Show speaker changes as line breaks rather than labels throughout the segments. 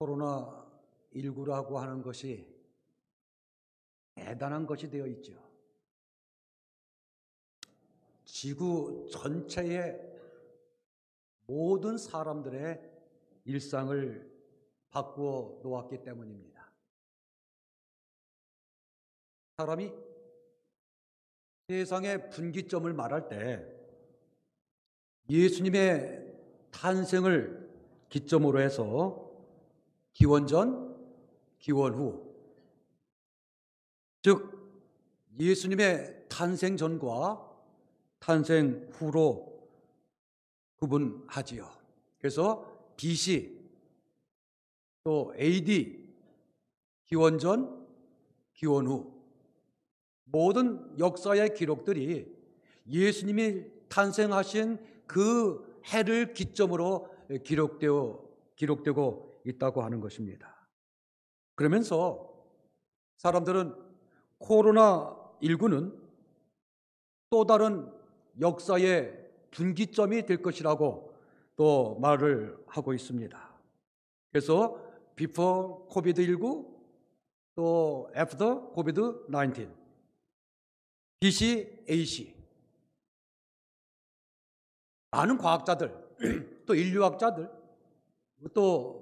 코로나19라고 하는 것이 대단한 것이 되어 있죠. 지구 전체의 모든 사람들의 일상을 바꾸어 놓았기 때문입니다. 사람이 세상의 분기점을 말할 때 예수님의 탄생을 기점으로 해서 기원 전, 기원 후, 즉 예수님의 탄생 전과 탄생 후로 구분하지요. 그래서 BC 또 AD, 기원 전, 기원 후 모든 역사의 기록들이 예수님이 탄생하신 그 해를 기점으로 기록되고 있다고 하는 것입니다. 그러면서 사람들은 코로나19는 또 다른 역사의 분기점이 될 것이라고 또 말을 하고 있습니다. 그래서 before COVID-19 또 after COVID-19 BC, AC 많은 과학자들 또 인류학자들 또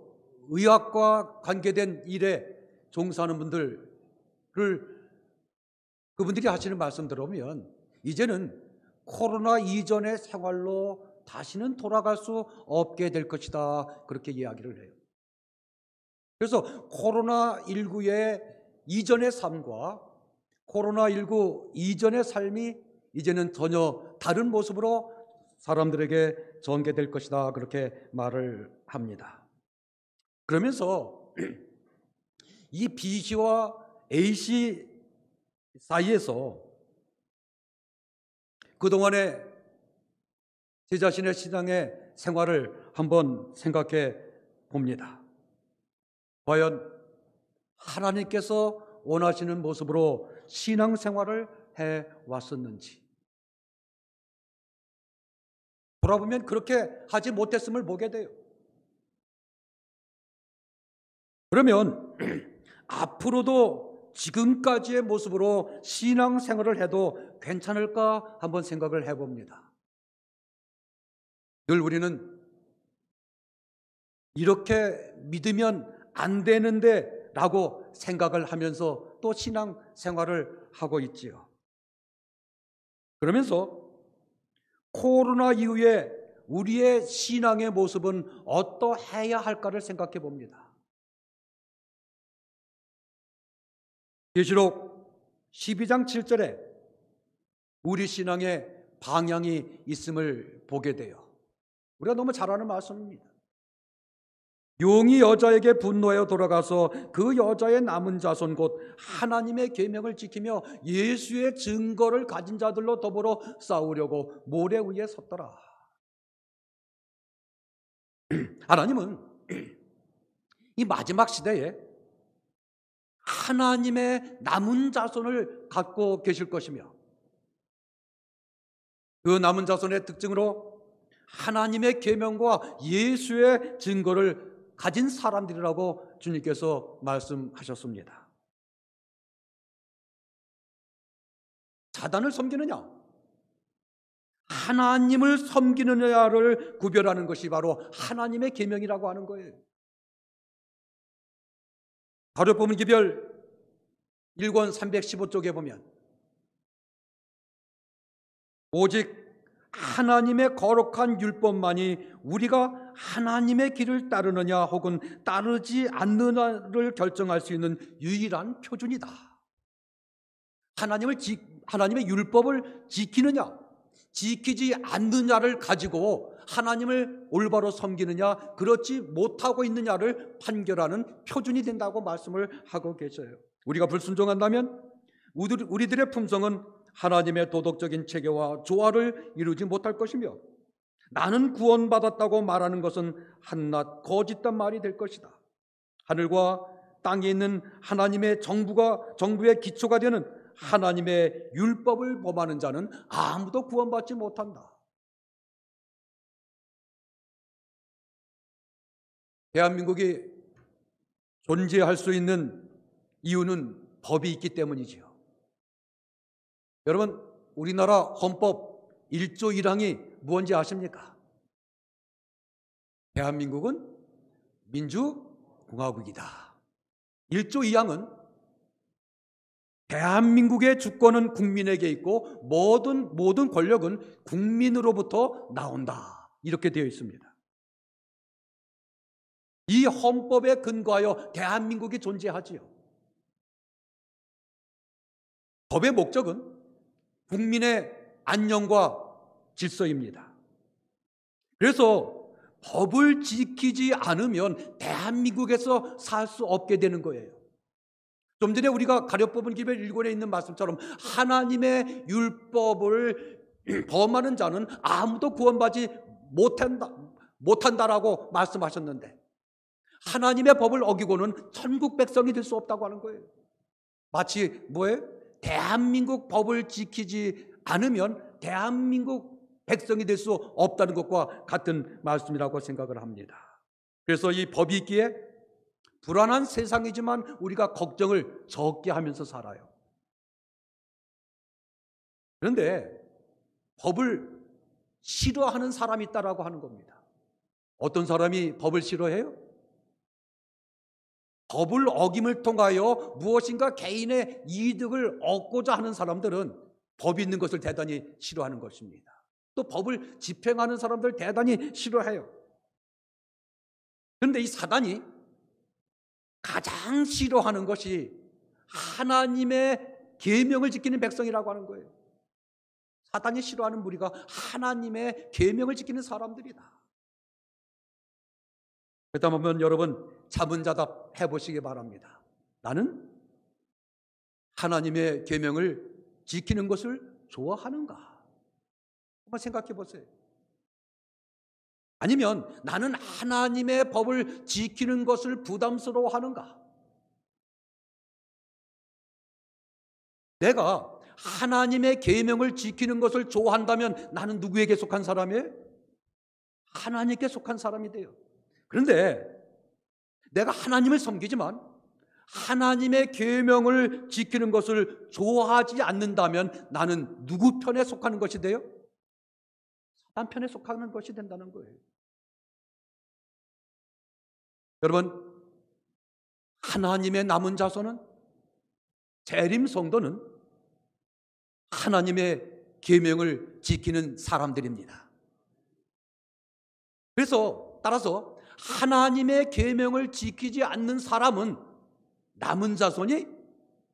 의학과 관계된 일에 종사하는 그분들이 하시는 말씀 들어보면 이제는 코로나 이전의 생활로 다시는 돌아갈 수 없게 될 것이다, 그렇게 이야기를 해요. 그래서 코로나19의 이전의 삶과 코로나19 이전의 삶이 이제는 전혀 다른 모습으로 사람들에게 전개될 것이다, 그렇게 말을 합니다. 그러면서 이 BC와 AC 사이에서 그동안의 제 자신의 신앙의 생활을 한번 생각해 봅니다. 과연 하나님께서 원하시는 모습으로 신앙생활을 해왔었는지, 돌아보면 그렇게 하지 못했음을 보게 돼요. 그러면 앞으로도 지금까지의 모습으로 신앙생활을 해도 괜찮을까 한번 생각을 해봅니다. 늘 우리는 이렇게 믿으면 안 되는데 라고 생각을 하면서 또 신앙생활을 하고 있지요. 그러면서 코로나 이후에 우리의 신앙의 모습은 어떠해야 할까를 생각해 봅니다. 계시록 12장 7절에 우리 신앙의 방향이 있음을 보게 돼요. 우리가 너무 잘 아는 말씀입니다. 용이 여자에게 분노하여 돌아가서 그 여자의 남은 자손 곧 하나님의 계명을 지키며 예수의 증거를 가진 자들로 더불어 싸우려고 모래 위에 섰더라. 하나님은 이 마지막 시대에 하나님의 남은 자손을 갖고 계실 것이며 그 남은 자손의 특징으로 하나님의 계명과 예수의 증거를 가진 사람들이라고 주님께서 말씀하셨습니다. 사단을 섬기느냐, 하나님을 섬기느냐를 구별하는 것이 바로 하나님의 계명이라고 하는 거예요. 가룟 기별 1권 315쪽에 보면 오직 하나님의 거룩한 율법만이 우리가 하나님의 길을 따르느냐 혹은 따르지 않느냐를 결정할 수 있는 유일한 표준이다. 하나님의 율법을 지키느냐 지키지 않느냐를 가지고 하나님을 올바로 섬기느냐 그렇지 못하고 있느냐를 판결하는 표준이 된다고 말씀을 하고 계셔요. 우리가 불순종한다면 우리들의 품성은 하나님의 도덕적인 체계와 조화를 이루지 못할 것이며 나는 구원받았다고 말하는 것은 한낱 거짓된 말이 될 것이다. 하늘과 땅에 있는 하나님의 정부의 기초가 되는 하나님의 율법을 범하는 자는 아무도 구원받지 못한다. 대한민국이 존재할 수 있는 이유는 법이 있기 때문이지요. 여러분, 우리나라 헌법 1조 1항이 무엇인지 아십니까? 대한민국은 민주공화국이다. 1조 2항은 대한민국의 주권은 국민에게 있고 모든 권력은 국민으로부터 나온다. 이렇게 되어 있습니다. 이 헌법에 근거하여 대한민국이 존재하지요. 법의 목적은 국민의 안녕과 질서입니다. 그래서 법을 지키지 않으면 대한민국에서 살 수 없게 되는 거예요. 좀 전에 우리가 가려뽑은 기별 1권에 있는 말씀처럼 하나님의 율법을 범하는 자는 아무도 구원받지 못한다라고 말씀하셨는데, 하나님의 법을 어기고는 천국 백성이 될 수 없다고 하는 거예요. 마치 뭐예요? 대한민국 법을 지키지 않으면 대한민국 백성이 될 수 없다는 것과 같은 말씀이라고 생각을 합니다. 그래서 이 법이 있기에 불안한 세상이지만 우리가 걱정을 적게 하면서 살아요. 그런데 법을 싫어하는 사람이 있다라고 하는 겁니다. 어떤 사람이 법을 싫어해요? 법을 어김을 통하여 무엇인가 개인의 이득을 얻고자 하는 사람들은 법이 있는 것을 대단히 싫어하는 것입니다. 또 법을 집행하는 사람들 대단히 싫어해요. 그런데 이 사단이 가장 싫어하는 것이 하나님의 계명을 지키는 백성이라고 하는 거예요. 사단이 싫어하는 무리가 하나님의 계명을 지키는 사람들이다. 그렇다면 여러분 자문자답 해보시기 바랍니다. 나는 하나님의 계명을 지키는 것을 좋아하는가? 한번 생각해 보세요. 아니면 나는 하나님의 법을 지키는 것을 부담스러워하는가? 내가 하나님의 계명을 지키는 것을 좋아한다면 나는 누구에게 속한 사람이에요? 하나님께 속한 사람이 돼요. 그런데 내가 하나님을 섬기지만 하나님의 계명을 지키는 것을 좋아하지 않는다면 나는 누구 편에 속하는 것이 돼요? 사단 편에 속하는 것이 된다는 거예요. 여러분, 하나님의 남은 자손은, 재림 성도는 하나님의 계명을 지키는 사람들입니다. 그래서 따라서 하나님의 계명을 지키지 않는 사람은 남은 자손이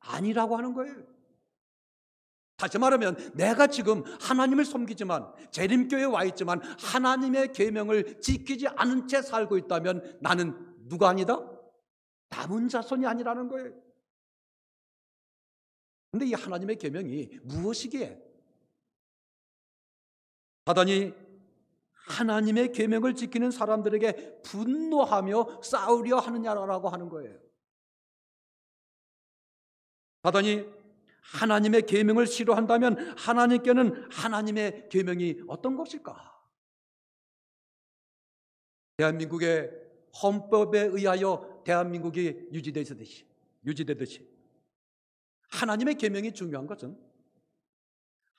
아니라고 하는 거예요. 다시 말하면 내가 지금 하나님을 섬기지만 재림교회에 와 있지만 하나님의 계명을 지키지 않은 채 살고 있다면 나는 누가 아니다? 남은 자손이 아니라는 거예요. 그런데 이 하나님의 계명이 무엇이기에 사단이 하나님의 계명을 지키는 사람들에게 분노하며 싸우려 하느냐라고 하는 거예요. 사단이 하나님의 계명을 싫어한다면 하나님께는 하나님의 계명이 어떤 것일까? 대한민국의 헌법에 의하여 대한민국이 유지되듯이 하나님의 계명이 중요한 것은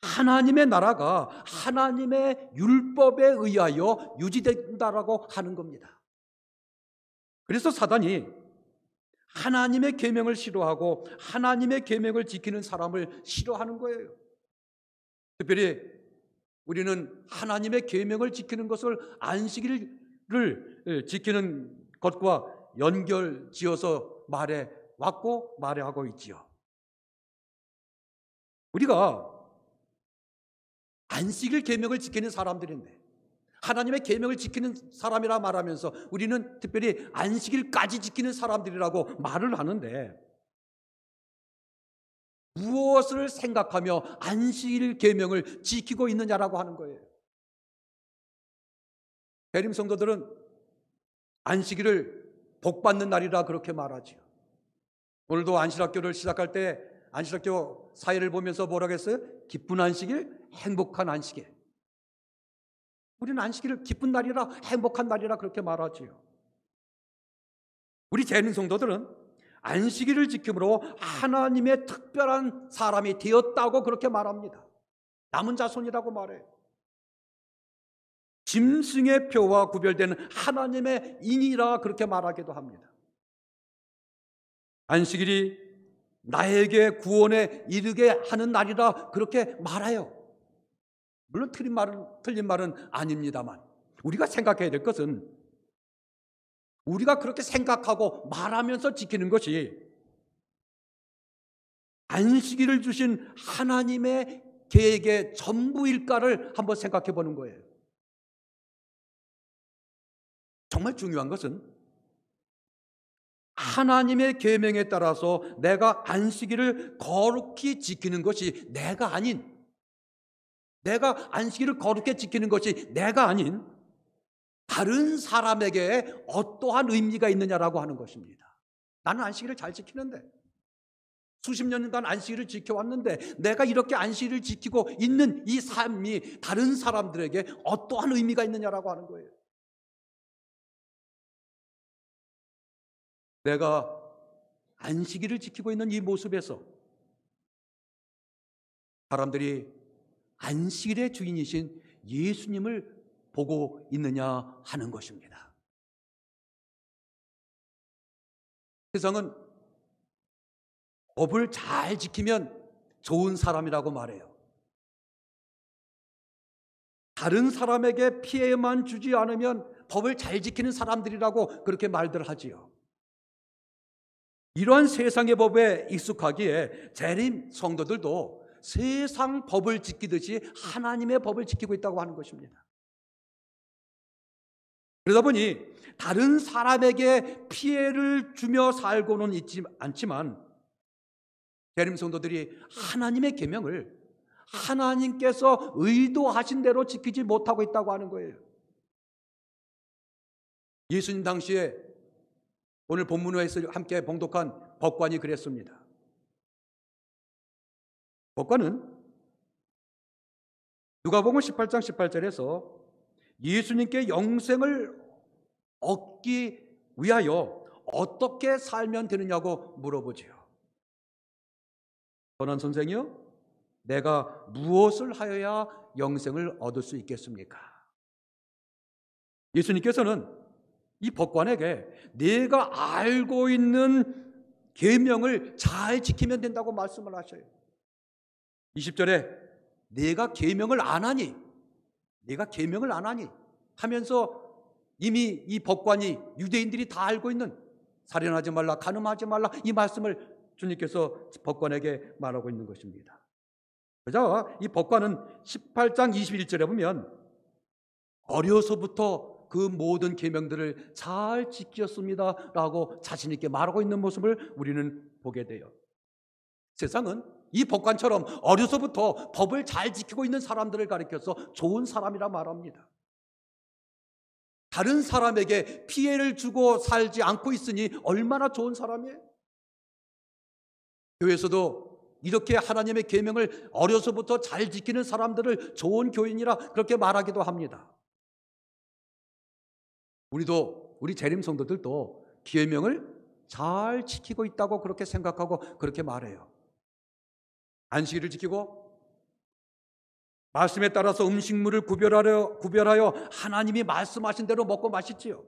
하나님의 나라가 하나님의 율법에 의하여 유지된다라고 하는 겁니다. 그래서 사단이 하나님의 계명을 싫어하고 하나님의 계명을 지키는 사람을 싫어하는 거예요. 특별히 우리는 하나님의 계명을 지키는 것을 안식일을 지키는 것과 연결지어서 말해 왔고 말해하고 있지요. 우리가 안식일 계명을 지키는 사람들인데 하나님의 계명을 지키는 사람이라 말하면서 우리는 특별히 안식일까지 지키는 사람들이라고 말을 하는데 무엇을 생각하며 안식일 계명을 지키고 있느냐라고 하는 거예요. 대림 성도들은 안식일을 복받는 날이라 그렇게 말하지요. 오늘도 안식학교를 시작할 때 안식학교 사회를 보면서 뭐라고 했어요? 기쁜 안식일, 행복한 안식일. 우리는 안식일을 기쁜 날이라 행복한 날이라 그렇게 말하지요. 우리 재림 성도들은 안식일을 지킴으로 하나님의 특별한 사람이 되었다고 그렇게 말합니다. 남은 자손이라고 말해요. 짐승의 표와 구별되는 하나님의 인이라 그렇게 말하기도 합니다. 안식일이 나에게 구원에 이르게 하는 날이라 그렇게 말해요. 물론 틀린 말은 아닙니다만, 우리가 생각해야 될 것은 우리가 그렇게 생각하고 말하면서 지키는 것이 안식일을 주신 하나님의 계획의 전부일까를 한번 생각해 보는 거예요. 정말 중요한 것은 하나님의 계명에 따라서 내가 안식일을 거룩히 지키는 것이 내가 안식일을 거룩히 지키는 것이 내가 아닌 다른 사람에게 어떠한 의미가 있느냐라고 하는 것입니다. 나는 안식일을 잘 지키는데, 수십 년간 안식일을 지켜왔는데 내가 이렇게 안식일을 지키고 있는 이 삶이 다른 사람들에게 어떠한 의미가 있느냐라고 하는 거예요. 내가 안식일을 지키고 있는 이 모습에서 사람들이 안식일의 주인이신 예수님을 보고 있느냐 하는 것입니다. 세상은 법을 잘 지키면 좋은 사람이라고 말해요. 다른 사람에게 피해만 주지 않으면 법을 잘 지키는 사람들이라고 그렇게 말들 하지요. 이러한 세상의 법에 익숙하기에 재림 성도들도 세상 법을 지키듯이 하나님의 법을 지키고 있다고 하는 것입니다. 그러다 보니 다른 사람에게 피해를 주며 살고는 있지 않지만 재림 성도들이 하나님의 계명을 하나님께서 의도하신 대로 지키지 못하고 있다고 하는 거예요. 예수님 당시에 오늘 본문에서 함께 봉독한 법관이 그랬습니다. 법관은 누가복음 18장 18절에서 예수님께 영생을 얻기 위하여 어떻게 살면 되느냐고 물어보지요. 선한 선생이요, 내가 무엇을 하여야 영생을 얻을 수 있겠습니까? 예수님께서는 이 법관에게 내가 알고 있는 계명을 잘 지키면 된다고 말씀을 하셔요. 20절에 내가 계명을 안 하니 하면서 이미 이 법관이 유대인들이 다 알고 있는 살인하지 말라, 간음하지 말라, 이 말씀을 주님께서 법관에게 말하고 있는 것입니다. 그래서 이 법관은 18장 21절에 보면 어려서부터 그 모든 계명들을 잘 지켰습니다 라고 자신 있게 말하고 있는 모습을 우리는 보게 돼요. 세상은 이 법관처럼 어려서부터 법을 잘 지키고 있는 사람들을 가리켜서 좋은 사람이라 말합니다. 다른 사람에게 피해를 주고 살지 않고 있으니 얼마나 좋은 사람이에요. 교회에서도 이렇게 하나님의 계명을 어려서부터 잘 지키는 사람들을 좋은 교인이라 그렇게 말하기도 합니다. 우리 재림 성도들도 계명을 잘 지키고 있다고 그렇게 생각하고 그렇게 말해요. 안식일을 지키고 말씀에 따라서 음식물을 구별하여 하나님이 말씀하신 대로 먹고 마시지요.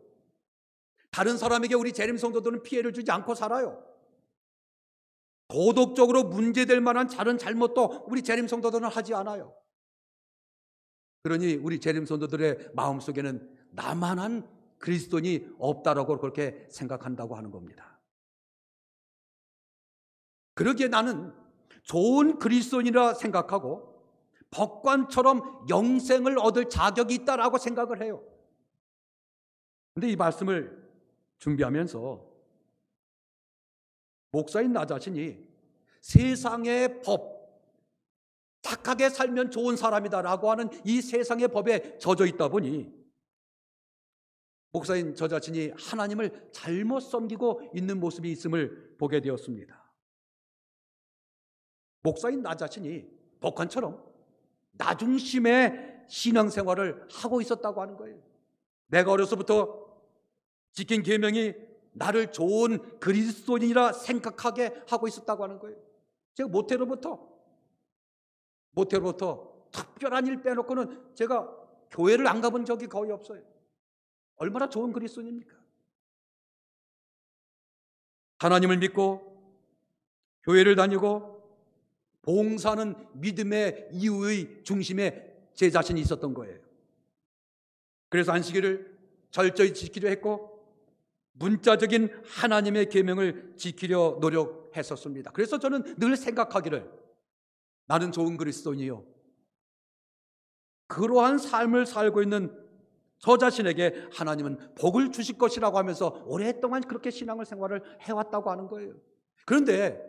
다른 사람에게 우리 재림 성도들은 피해를 주지 않고 살아요. 도덕적으로 문제될 만한 다른 잘못도 우리 재림 성도들은 하지 않아요. 그러니 우리 재림 성도들의 마음속에는 나만한 그리스도인이 없다라고 그렇게 생각한다고 하는 겁니다. 그러기에 나는 좋은 그리스도인이라 생각하고 법관처럼 영생을 얻을 자격이 있다라고 생각을 해요. 그런데 이 말씀을 준비하면서 목사인 나 자신이 세상의 법, 착하게 살면 좋은 사람이다라고 하는 이 세상의 법에 젖어 있다 보니 목사인 저 자신이 하나님을 잘못 섬기고 있는 모습이 있음을 보게 되었습니다. 목사인 나 자신이 법관처럼 나 중심의 신앙생활을 하고 있었다고 하는 거예요. 내가 어려서부터 지킨 계명이 나를 좋은 그리스도인이라 생각하게 하고 있었다고 하는 거예요. 제가 모태로부터 특별한 일 빼놓고는 제가 교회를 안 가본 적이 거의 없어요. 얼마나 좋은 그리스도인입니까? 하나님을 믿고 교회를 다니고 봉사는 믿음의 이유의 중심에 제 자신이 있었던 거예요. 그래서 안식일을 철저히 지키려 했고 문자적인 하나님의 계명을 지키려 노력했었습니다. 그래서 저는 늘 생각하기를 나는 좋은 그리스도인이요, 그러한 삶을 살고 있는 저 자신에게 하나님은 복을 주실 것이라고 하면서 오랫동안 그렇게 신앙을 생활을 해왔다고 하는 거예요. 그런데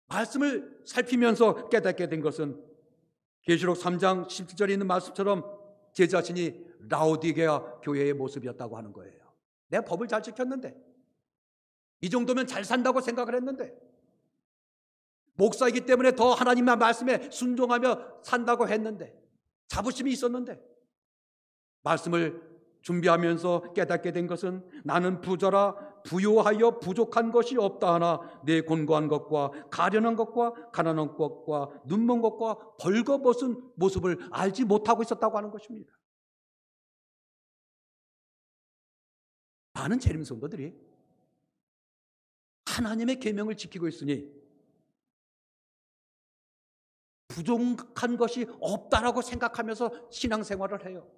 말씀을 살피면서 깨닫게 된 것은 계시록 3장 17절에 있는 말씀처럼 제 자신이 라오디게아 교회의 모습이었다고 하는 거예요. 내가 법을 잘 지켰는데, 이 정도면 잘 산다고 생각을 했는데, 목사이기 때문에 더 하나님의 말씀에 순종하며 산다고 했는데, 자부심이 있었는데, 말씀을 준비하면서 깨닫게 된 것은 나는 부자라 부요하여 부족한 것이 없다 하나 내 곤고한 것과 가련한 것과 가난한 것과 눈먼 것과 벌거벗은 모습을 알지 못하고 있었다고 하는 것입니다. 많은 재림 성도들이 하나님의 계명을 지키고 있으니 부족한 것이 없다라고 생각하면서 신앙생활을 해요.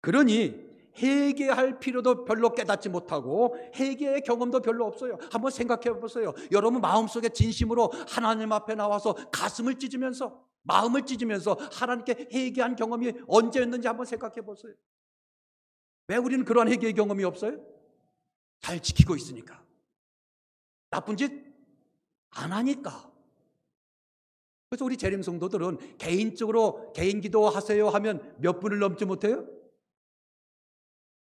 그러니 회개할 필요도 별로 깨닫지 못하고 회개의 경험도 별로 없어요. 한번 생각해 보세요. 여러분 마음속에 진심으로 하나님 앞에 나와서 가슴을 찢으면서, 마음을 찢으면서 하나님께 회개한 경험이 언제였는지 한번 생각해 보세요. 왜 우리는 그러한 회개의 경험이 없어요? 잘 지키고 있으니까. 나쁜 짓 안 하니까. 그래서 우리 재림 성도들은 개인적으로 개인 기도하세요 하면 몇 분을 넘지 못해요?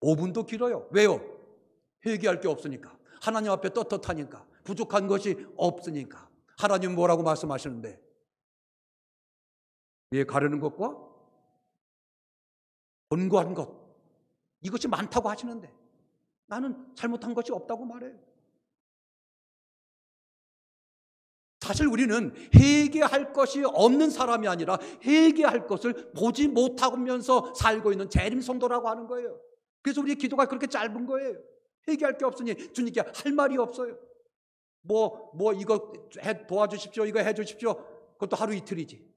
5분도 길어요. 왜요? 회개할 게 없으니까. 하나님 앞에 떳떳하니까. 부족한 것이 없으니까. 하나님 뭐라고 말씀하시는데, 예, 가르는 것과 곤고한 것, 이것이 많다고 하시는데 나는 잘못한 것이 없다고 말해요. 사실 우리는 회개할 것이 없는 사람이 아니라 회개할 것을 보지 못하면서 살고 있는 재림 성도라고 하는 거예요. 그래서 우리의 기도가 그렇게 짧은 거예요. 회개할 게 없으니 주님께 할 말이 없어요. 이거 도와주십시오, 이거 해주십시오. 그것도 하루 이틀이지.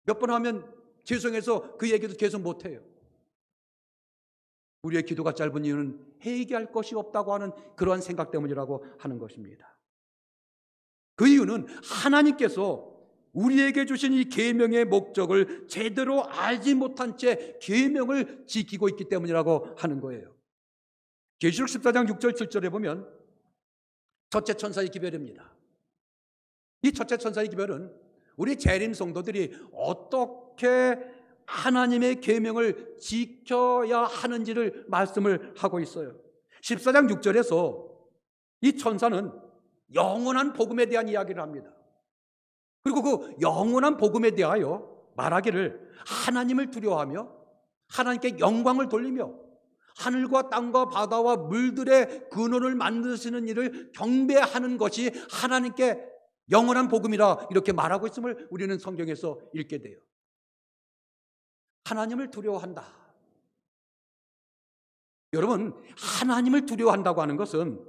몇 번 하면 죄송해서 그 얘기도 계속 못해요. 우리의 기도가 짧은 이유는 회개할 것이 없다고 하는 그러한 생각 때문이라고 하는 것입니다. 그 이유는 하나님께서 우리에게 주신 이 계명의 목적을 제대로 알지 못한 채 계명을 지키고 있기 때문이라고 하는 거예요. 계시록 14장 6절 7절에 보면 첫째 천사의 기별입니다. 이 첫째 천사의 기별은 우리 재림 성도들이 어떻게 하나님의 계명을 지켜야 하는지를 말씀을 하고 있어요. 14장 6절에서 이 천사는 영원한 복음에 대한 이야기를 합니다. 그리고 그 영원한 복음에 대하여 말하기를 하나님을 두려워하며 하나님께 영광을 돌리며 하늘과 땅과 바다와 물들의 근원을 만드시는 일을 경배하는 것이 하나님께 영원한 복음이라 이렇게 말하고 있음을 우리는 성경에서 읽게 돼요. 하나님을 두려워한다. 여러분, 하나님을 두려워한다고 하는 것은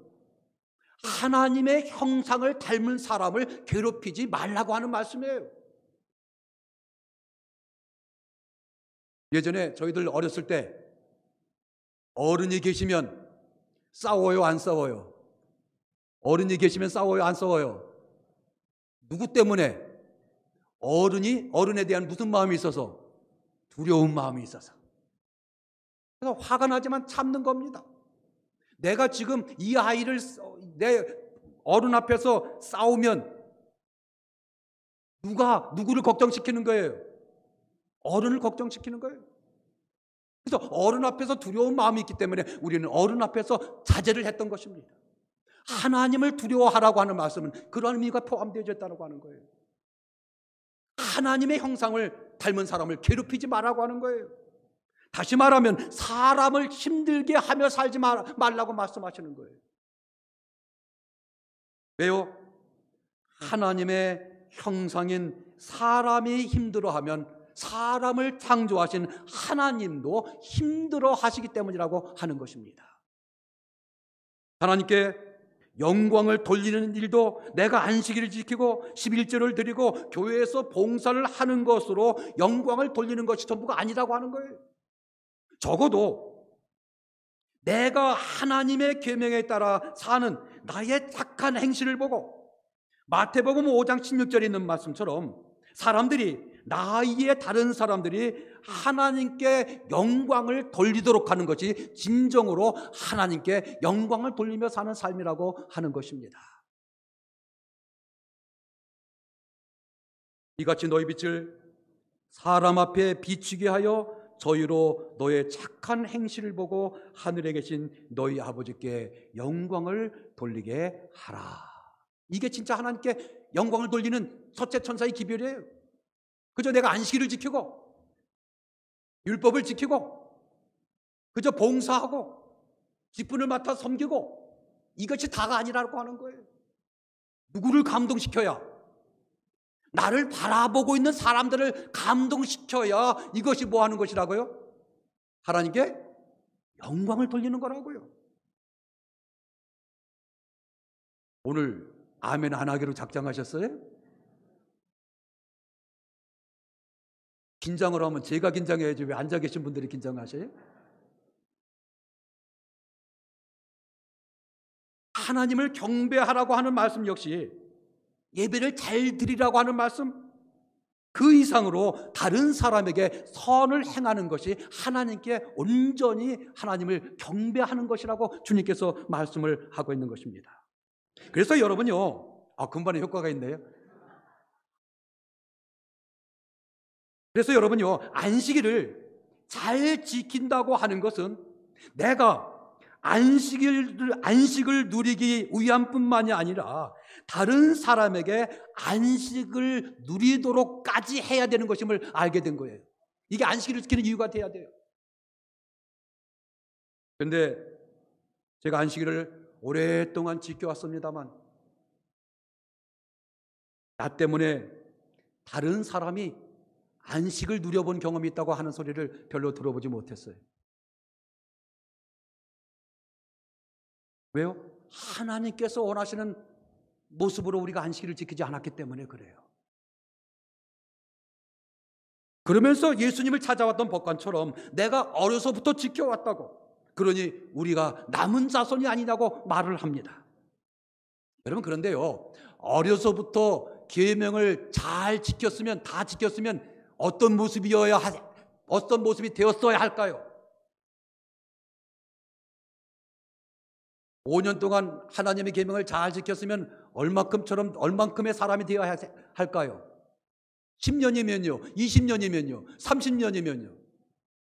하나님의 형상을 닮은 사람을 괴롭히지 말라고 하는 말씀이에요. 예전에 저희들 어렸을 때 어른이 계시면 싸워요, 안 싸워요? 어른이 계시면 싸워요, 안 싸워요? 누구 때문에? 어른에 대한 무슨 마음이 있어서? 두려운 마음이 있어서. 그래서 화가 나지만 참는 겁니다. 내가 지금 이 아이를 내 어른 앞에서 싸우면 누구를 걱정시키는 거예요? 어른을 걱정시키는 거예요. 그래서 어른 앞에서 두려운 마음이 있기 때문에 우리는 어른 앞에서 자제를 했던 것입니다. 하나님을 두려워하라고 하는 말씀은 그런 의미가 포함되어 있다고 하는 거예요. 하나님의 형상을 닮은 사람을 괴롭히지 말라고 하는 거예요. 다시 말하면 사람을 힘들게 하며 살지 말라고 말씀하시는 거예요. 왜요? 하나님의 형상인 사람이 힘들어하면 사람을 창조하신 하나님도 힘들어 하시기 때문이라고 하는 것입니다. 하나님께 영광을 돌리는 일도 내가 안식일을 지키고 11조를 드리고 교회에서 봉사를 하는 것으로 영광을 돌리는 것이 전부가 아니라고 하는 거예요. 적어도 내가 하나님의 계명에 따라 사는 나의 착한 행실을 보고 마태복음 5장 16절에 있는 말씀처럼 사람들이 나이에 다른 사람들이 하나님께 영광을 돌리도록 하는 것이 진정으로 하나님께 영광을 돌리며 사는 삶이라고 하는 것입니다. 이같이 너희 빛을 사람 앞에 비추게 하여 저희로 너의 착한 행실을 보고 하늘에 계신 너희 아버지께 영광을 돌리게 하라. 이게 진짜 하나님께 영광을 돌리는 첫째 천사의 기별이에요. 그저 내가 안식일을 지키고 율법을 지키고 그저 봉사하고 직분을 맡아 섬기고 이것이 다가 아니라고 하는 거예요. 누구를 감동시켜야, 나를 바라보고 있는 사람들을 감동시켜야 이것이 뭐 하는 것이라고요? 하나님께 영광을 돌리는 거라고요. 오늘 아멘 안 하기로 작정하셨어요? 긴장을 하면 제가 긴장해야지 왜 앉아 계신 분들이 긴장하셔요? 하나님을 경배하라고 하는 말씀 역시 예배를 잘 드리라고 하는 말씀, 그 이상으로 다른 사람에게 선을 행하는 것이 하나님께 온전히 하나님을 경배하는 것이라고 주님께서 말씀을 하고 있는 것입니다. 그래서 여러분요, 금반에 효과가 있네요. 그래서 여러분요, 안식일을 잘 지킨다고 하는 것은 내가 안식을 누리기 위한 뿐만이 아니라 다른 사람에게 안식을 누리도록까지 해야 되는 것임을 알게 된 거예요. 이게 안식일을 지키는 이유가 돼야 돼요. 그런데 제가 안식일을 오랫동안 지켜왔습니다만 나 때문에 다른 사람이 안식을 누려본 경험이 있다고 하는 소리를 별로 들어보지 못했어요. 왜요? 하나님께서 원하시는 모습으로 우리가 안식일을 지키지 않았기 때문에 그래요. 그러면서 예수님을 찾아왔던 법관처럼 내가 어려서부터 지켜왔다고, 그러니 우리가 남은 자손이 아니냐고 말을 합니다. 여러분, 그런데요, 어려서부터 계명을 잘 지켰으면, 다 지켰으면 어떤 모습이 되었어야 할까요? 5년 동안 하나님의 계명을 잘 지켰으면 얼만큼의 사람이 되어야 할까요? 10년이면요, 20년이면요, 30년이면요,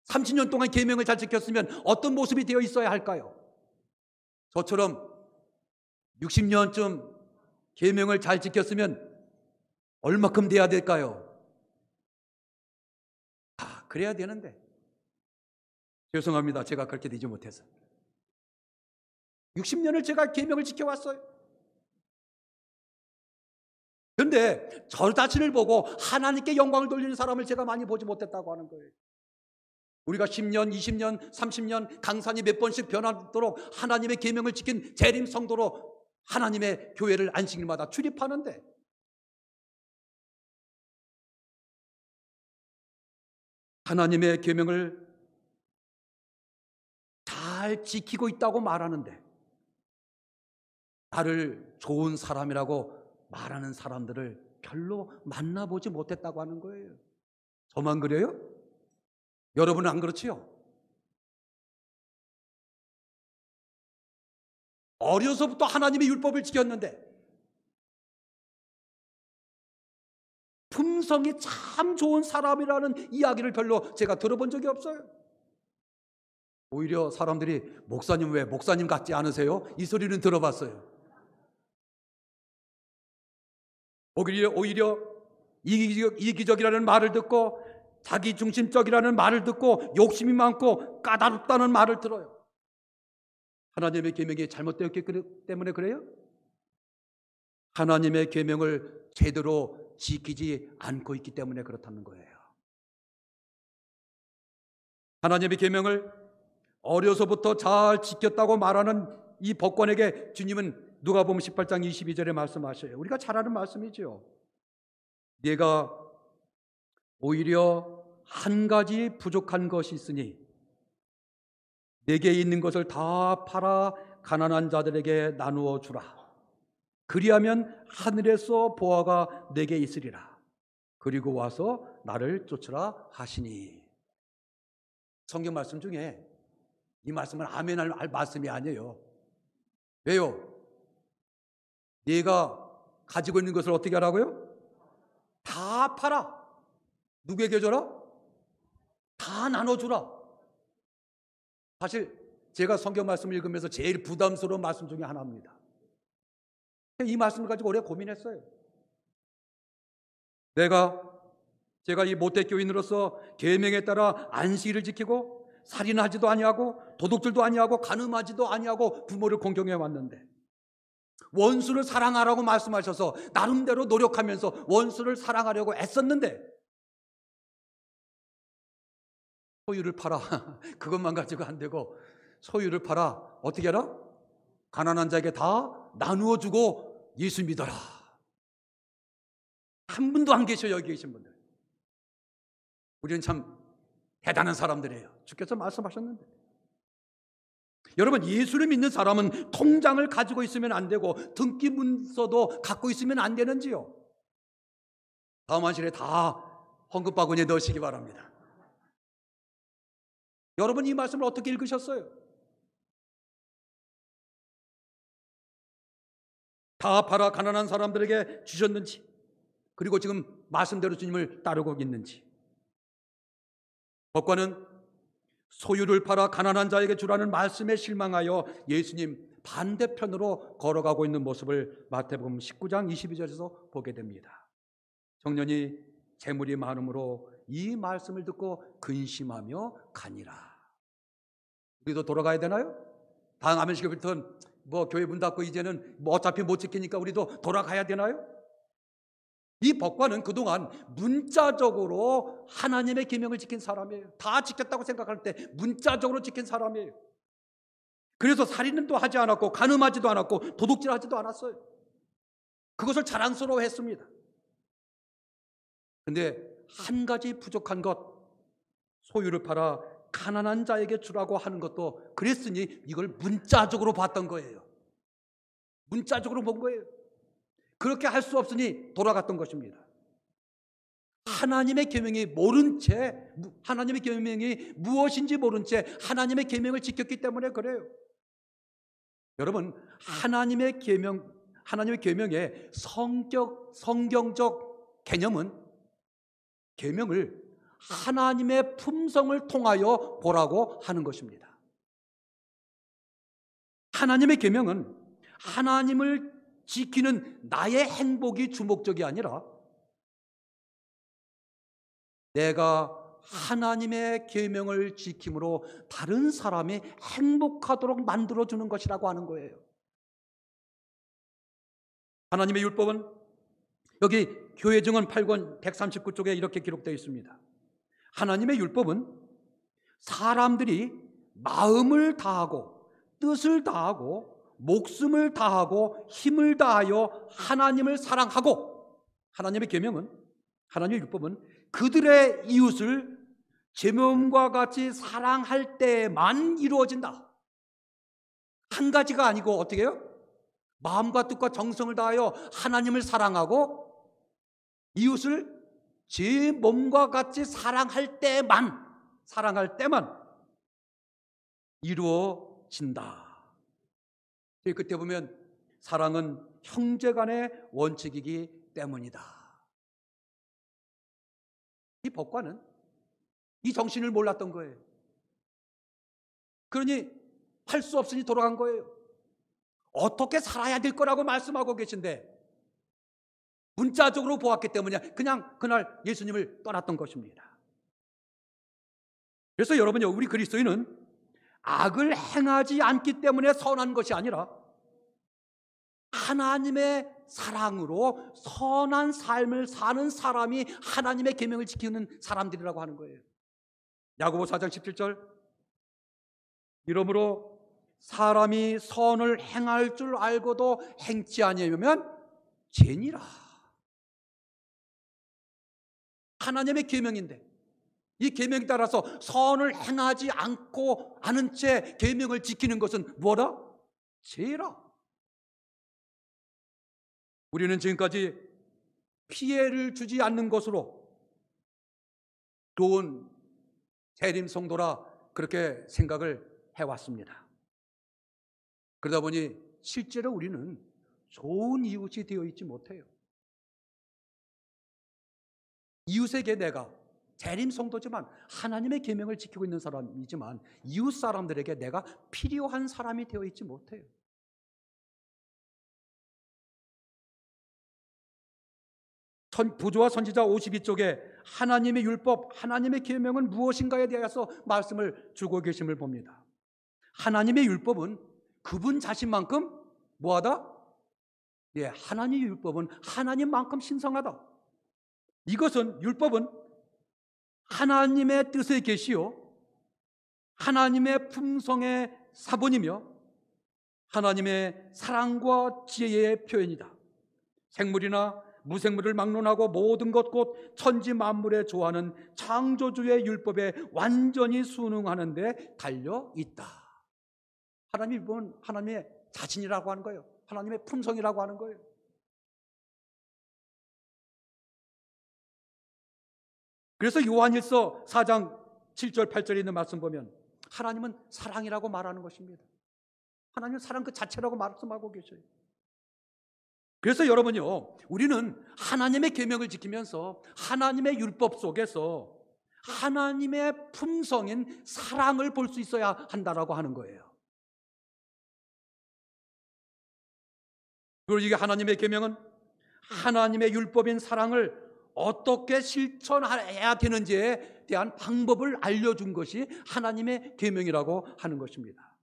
30년 동안 계명을 잘 지켰으면 어떤 모습이 되어 있어야 할까요? 저처럼 60년쯤 계명을 잘 지켰으면 얼마큼 돼야 될까요? 그래야 되는데 죄송합니다. 제가 그렇게 되지 못해서 60년을 제가 계명을 지켜왔어요. 그런데 저 자신을 보고 하나님께 영광을 돌리는 사람을 제가 많이 보지 못했다고 하는 거예요. 우리가 10년, 20년, 30년 강산이 몇 번씩 변하도록 하나님의 계명을 지킨 재림 성도로 하나님의 교회를 안식일마다 출입하는데 하나님의 계명을 잘 지키고 있다고 말하는데 나를 좋은 사람이라고 말하는 사람들을 별로 만나보지 못했다고 하는 거예요. 저만 그래요? 여러분은 안 그렇지요? 어려서부터 하나님의 율법을 지켰는데 품성이 참 좋은 사람이라는 이야기를 별로 제가 들어본 적이 없어요. 오히려 사람들이 목사님 왜 목사님 같지 않으세요? 이 소리는 들어봤어요. 오히려 이기적이라는 말을 듣고 자기중심적이라는 말을 듣고 욕심이 많고 까다롭다는 말을 들어요. 하나님의 계명이 잘못되었기 때문에 그래요? 하나님의 계명을 제대로 지키지 않고 있기 때문에 그렇다는 거예요. 하나님의 계명을 어려서부터 잘 지켰다고 말하는 이 법관에게 주님은 누가복음 18장 22절에 말씀하셔요. 우리가 잘 아는 말씀이죠. 네가 오히려 한 가지 부족한 것이 있으니 내게 있는 것을 다 팔아 가난한 자들에게 나누어 주라. 그리하면 하늘에서 보화가 내게 있으리라. 그리고 와서 나를 쫓으라 하시니. 성경 말씀 중에 이 말씀은 아멘할 말씀이 아니에요. 왜요? 네가 가지고 있는 것을 어떻게 하라고요? 다 팔아. 누구에게 줘라? 다 나눠주라. 사실 제가 성경 말씀을 읽으면서 제일 부담스러운 말씀 중에 하나입니다. 이 말씀을 가지고 오래 고민했어요. 제가 이 못된 교인으로서 계명에 따라 안식일을 지키고 살인하지도 아니하고 도둑질도 아니하고 간음하지도 아니하고 부모를 공경해 왔는데 원수를 사랑하라고 말씀하셔서 나름대로 노력하면서 원수를 사랑하려고 애썼는데 소유를 팔아. 그것만 가지고 안 되고 소유를 팔아. 어떻게 하라? 가난한 자에게 다 나누어 주고 예수 믿어라. 한 분도 안 계셔요. 여기 계신 분들. 우리는 참 대단한 사람들이에요. 주께서 말씀하셨는데. 여러분, 예수를 믿는 사람은 통장을 가지고 있으면 안 되고 등기 문서도 갖고 있으면 안 되는지요? 다음 한실에 다 헌금 바구니에 넣으시기 바랍니다. 여러분, 이 말씀을 어떻게 읽으셨어요? 다 팔아 가난한 사람들에게 주셨는지, 그리고 지금 말씀대로 주님을 따르고 있는지. 법관은 소유를 팔아 가난한 자에게 주라는 말씀에 실망하여 예수님 반대편으로 걸어가고 있는 모습을 마태복음 19장 22절에서 보게 됩니다. 청년이 재물이 많음으로 이 말씀을 듣고 근심하며 가니라. 우리도 돌아가야 되나요? 다음 아멘시켜부터는 교회 문 닫고 이제는 어차피 못 지키니까 우리도 돌아가야 되나요? 이 법관은 그동안 문자적으로 하나님의 계명을 지킨 사람이에요. 다 지켰다고 생각할 때 문자적으로 지킨 사람이에요. 그래서 살인도 하지 않았고 간음하지도 않았고 도둑질하지도 않았어요. 그것을 자랑스러워했습니다. 그런데 한 가지 부족한 것, 소유를 팔아 가난한 자에게 주라고 하는 것도 그랬으니 이걸 문자적으로 봤던 거예요. 문자적으로 본 거예요. 그렇게 할 수 없으니 돌아갔던 것입니다. 하나님의 계명이 모른 채, 하나님의 계명이 무엇인지 모른 채 하나님의 계명을 지켰기 때문에 그래요. 여러분, 하나님의 계명의 성경적 개념은 계명을 하나님의 품성을 통하여 보라고 하는 것입니다. 하나님의 계명은 하나님을 지키는 나의 행복이 주목적이 아니라 내가 하나님의 계명을 지킴으로 다른 사람이 행복하도록 만들어주는 것이라고 하는 거예요. 하나님의 율법은 여기 교회 증언 8권 139쪽에 이렇게 기록되어 있습니다. 하나님의 율법은 사람들이 마음을 다하고 뜻을 다하고 목숨을 다하고 힘을 다하여 하나님을 사랑하고, 하나님의 계명은, 하나님의 율법은 그들의 이웃을 제 몸과 같이 사랑할 때만 이루어진다. 한 가지가 아니고 어떻게 해요? 마음과 뜻과 정성을 다하여 하나님을 사랑하고 이웃을 제 몸과 같이 사랑할 때만 이루어진다. 그때 보면 사랑은 형제간의 원칙이기 때문이다. 이 법관은 이 정신을 몰랐던 거예요. 그러니 할 수 없으니 돌아간 거예요. 어떻게 살아야 될 거라고 말씀하고 계신데 문자적으로 보았기 때문에 그냥 그날 예수님을 떠났던 것입니다. 그래서 여러분요, 우리 그리스도인은 악을 행하지 않기 때문에 선한 것이 아니라 하나님의 사랑으로 선한 삶을 사는 사람이 하나님의 계명을 지키는 사람들이라고 하는 거예요. 야고보 4장 17절, 이러므로 사람이 선을 행할 줄 알고도 행치 아니하면 죄니라. 하나님의 계명인데 이 계명에 따라서 선을 행하지 않고 않은 채 계명을 지키는 것은 뭐라? 죄라. 우리는 지금까지 피해를 주지 않는 것으로 좋은 재림 성도라 그렇게 생각을 해왔습니다. 그러다 보니 실제로 우리는 좋은 이웃이 되어 있지 못해요. 이웃에게 내가 재림 성도지만 하나님의 계명을 지키고 있는 사람이지만 이웃 사람들에게 내가 필요한 사람이 되어 있지 못해요. 부조와 선지자 52쪽에 하나님의 율법, 하나님의 계명은 무엇인가에 대해서 말씀을 주고 계심을 봅니다. 하나님의 율법은 그분 자신만큼 뭐하다? 예, 하나님의 율법은 하나님만큼 신성하다. 이것은 율법은 하나님의 뜻의 계시요 하나님의 품성의 사본이며 하나님의 사랑과 지혜의 표현이다. 생물이나 무생물을 막론하고 모든 것 곧 천지 만물에 조하는 창조주의 율법에 완전히 순응하는 데 달려 있다. 하나님의 율법은 하나님의 자신이라고 하는 거예요. 하나님의 품성이라고 하는 거예요. 그래서 요한일서 4장 7절 8절에 있는 말씀 보면 하나님은 사랑이라고 말하는 것입니다. 하나님은 사랑 그 자체라고 말씀하고 계셔요. 그래서 여러분요, 우리는 하나님의 계명을 지키면서 하나님의 율법 속에서 하나님의 품성인 사랑을 볼 수 있어야 한다라고 하는 거예요. 그리고 이게 하나님의 계명은 하나님의 율법인 사랑을 어떻게 실천해야 되는지에 대한 방법을 알려준 것이 하나님의 계명이라고 하는 것입니다.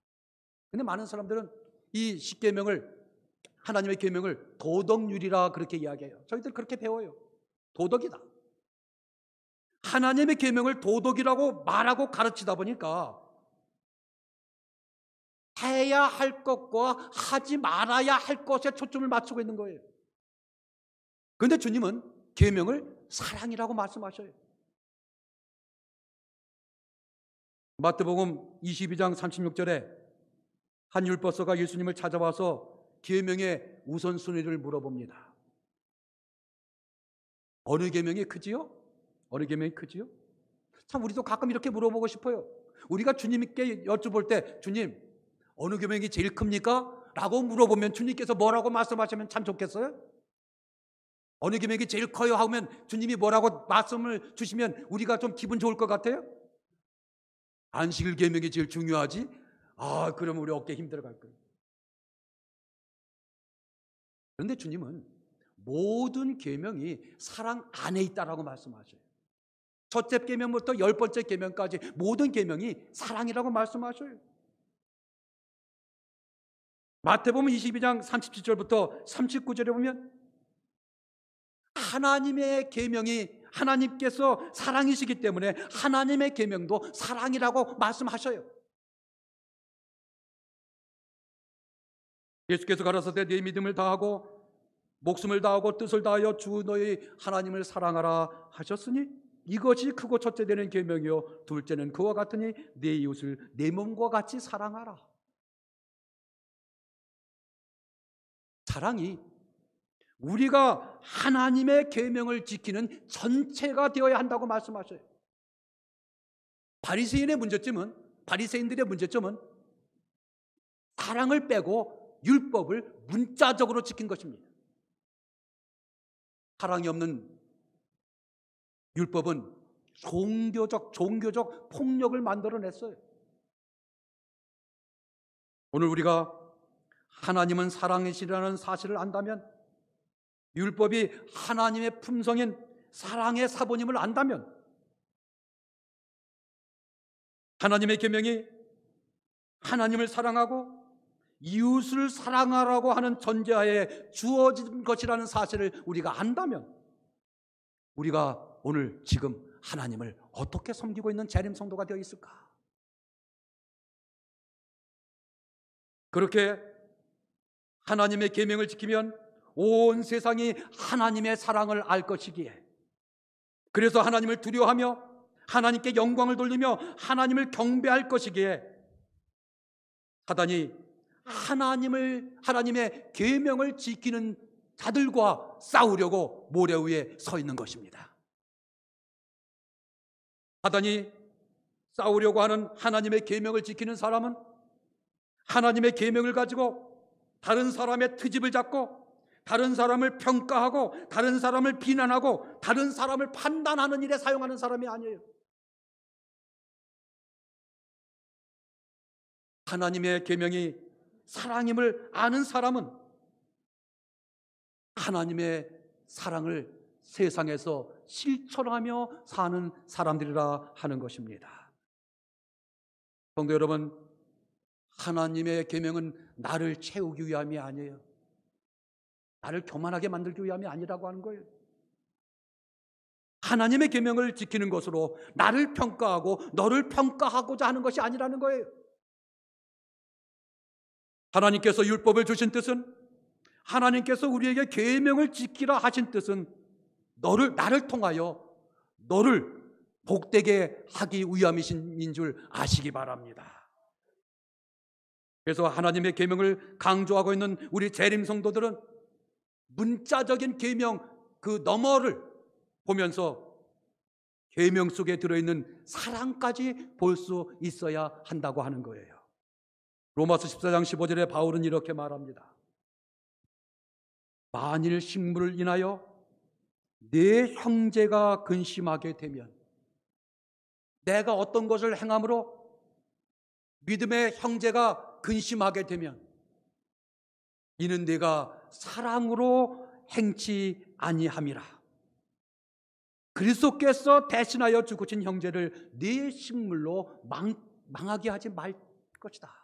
그런데 많은 사람들은 이 십계명을 하나님의 계명을 도덕률이라 그렇게 이야기해요. 저희들 그렇게 배워요. 도덕이다. 하나님의 계명을 도덕이라고 말하고 가르치다 보니까 해야 할 것과 하지 말아야 할 것에 초점을 맞추고 있는 거예요. 그런데 주님은 계명을 사랑이라고 말씀하셔요. 마태복음 22장 36절에 한 율법서가 예수님을 찾아와서 계명의 우선순위를 물어봅니다. 어느 계명이 크지요? 어느 계명이 크지요? 참 우리도 가끔 이렇게 물어보고 싶어요. 우리가 주님께 여쭤볼 때 주님 어느 계명이 제일 큽니까? 라고 물어보면 주님께서 뭐라고 말씀하시면 참 좋겠어요? 어느 계명이 제일 커요? 하면 주님이 뭐라고 말씀을 주시면 우리가 좀 기분 좋을 것 같아요? 안식일 계명이 제일 중요하지? 그러면 우리 어깨 힘들어갈 거예요. 그런데 주님은 모든 계명이 사랑 안에 있다라고 말씀하셔요. 첫째 계명부터 10번째 계명까지 모든 계명이 사랑이라고 말씀하셔요. 마태복음 22장 37절부터 39절에 보면 하나님의 계명이 하나님께서 사랑이시기 때문에 하나님의 계명도 사랑이라고 말씀하셔요. 예수께서 가라사대 네 믿음을 다하고 목숨을 다하고 뜻을 다하여 주 너희 하나님을 사랑하라 하셨으니 이것이 크고 첫째 되는 계명이요 둘째는 그와 같으니 네 이웃을 내 몸과 같이 사랑하라. 사랑이 우리가 하나님의 계명을 지키는 전체가 되어야 한다고 말씀하셔요. 바리새인들의 문제점은 사랑을 빼고 율법을 문자적으로 지킨 것입니다. 사랑이 없는 율법은 종교적 폭력을 만들어냈어요. 오늘 우리가 하나님은 사랑이시라는 사실을 안다면, 율법이 하나님의 품성인 사랑의 사본임을 안다면 하나님의 계명이 하나님을 사랑하고 이웃을 사랑하라고 하는 전제하에 주어진 것이라는 사실을 우리가 안다면 우리가 오늘 지금 하나님을 어떻게 섬기고 있는 재림 성도가 되어 있을까? 그렇게 하나님의 계명을 지키면 온 세상이 하나님의 사랑을 알 것이기에, 그래서 하나님을 두려워하며 하나님께 영광을 돌리며 하나님을 경배할 것이기에 사단이 하나님의 계명을 지키는 자들과 싸우려고 모래 위에 서 있는 것입니다. 사단이 싸우려고 하는 하나님의 계명을 지키는 사람은 하나님의 계명을 가지고 다른 사람의 트집을 잡고 다른 사람을 평가하고 다른 사람을 비난하고 다른 사람을 판단하는 일에 사용하는 사람이 아니에요. 하나님의 계명이 사랑임을 아는 사람은 하나님의 사랑을 세상에서 실천하며 사는 사람들이라 하는 것입니다. 성도 여러분, 하나님의 계명은 나를 채우기 위함이 아니에요. 나를 교만하게 만들기 위함이 아니라고 하는 거예요. 하나님의 계명을 지키는 것으로 나를 평가하고 너를 평가하고자 하는 것이 아니라는 거예요. 하나님께서 율법을 주신 뜻은, 하나님께서 우리에게 계명을 지키라 하신 뜻은 나를 통하여 너를 복되게 하기 위함이신 줄 아시기 바랍니다. 그래서 하나님의 계명을 강조하고 있는 우리 재림 성도들은 문자적인 계명 그 너머를 보면서 계명 속에 들어있는 사랑까지 볼 수 있어야 한다고 하는 거예요. 로마서 14장 15절에 바울은 이렇게 말합니다. 만일 식물을 인하여 내 형제가 근심하게 되면, 내가 어떤 것을 행함으로 믿음의 형제가 근심하게 되면 이는 내가 사랑으로 행치 아니함이라. 그리스도께서 대신하여 죽으신 형제를 네 식물로 망하게 하지 말 것이다.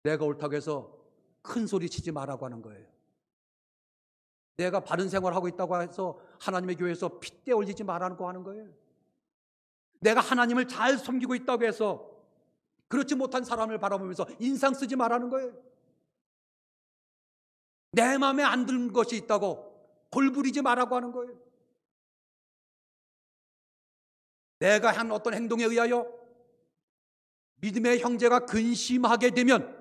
내가 옳다고 해서 큰 소리 치지 말라고 하는 거예요. 내가 바른 생활하고 있다고 해서 하나님의 교회에서 핏대 올리지 말라고 하는 거예요. 내가 하나님을 잘 섬기고 있다고 해서 그렇지 못한 사람을 바라보면서 인상 쓰지 말라는 거예요. 내 마음에 안 드는 것이 있다고 골부리지 말라고 하는 거예요. 내가 한 어떤 행동에 의하여 믿음의 형제가 근심하게 되면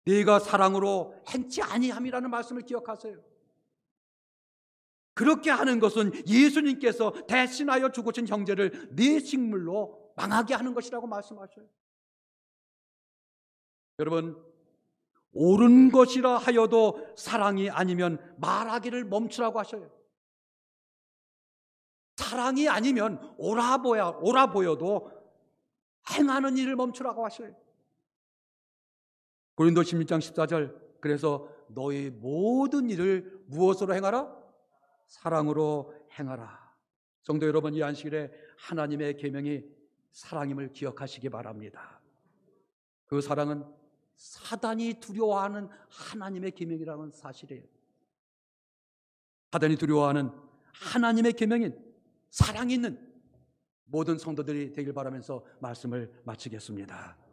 네가 사랑으로 행치 아니함이라는 말씀을 기억하세요. 그렇게 하는 것은 예수님께서 대신하여 죽으신 형제를 네 식물로 망하게 하는 것이라고 말씀하셔요. 여러분, 옳은 것이라 하여도 사랑이 아니면 말하기를 멈추라고 하셔요. 사랑이 아니면 옳아 보여도 행하는 일을 멈추라고 하셔요. 고린도 16장 14절, 그래서 너희 모든 일을 무엇으로 행하라? 사랑으로 행하라. 성도 여러분, 이 안식일에 하나님의 계명이 사랑임을 기억하시기 바랍니다. 그 사랑은 사단이 두려워하는 하나님의 계명이라는 사실이에요. 사단이 두려워하는 하나님의 계명인 사랑이 있는 모든 성도들이 되길 바라면서 말씀을 마치겠습니다.